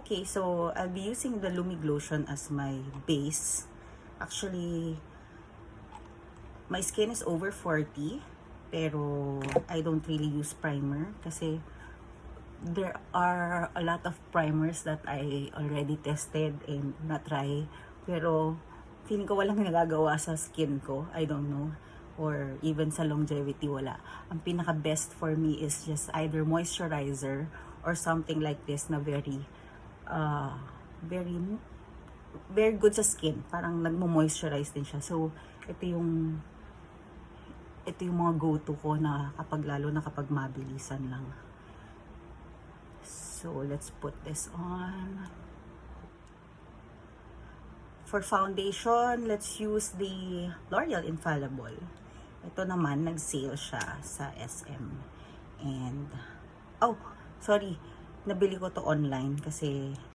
Okay, so I'll be using the Lumig Lotion as my base. Actually, my skin is over 40, pero I don't really use primer kasi there are a lot of primers that I already tested and na-try. Pero feeling ko walang nagagawa sa skin ko. I don't know. Or even sa longevity, wala. Ang pinaka-best for me is just either moisturizer or something like this na very very good sa skin. Parang nagmo-moisturize din siya. So, ito yung mga go-to ko na lalo na kapag mabilisan lang. So, let's put this on. For foundation, let's use the L'Oreal Infallible. Ito naman, nag-sale siya sa SM. And, oh, sorry, nabili ko to online kasi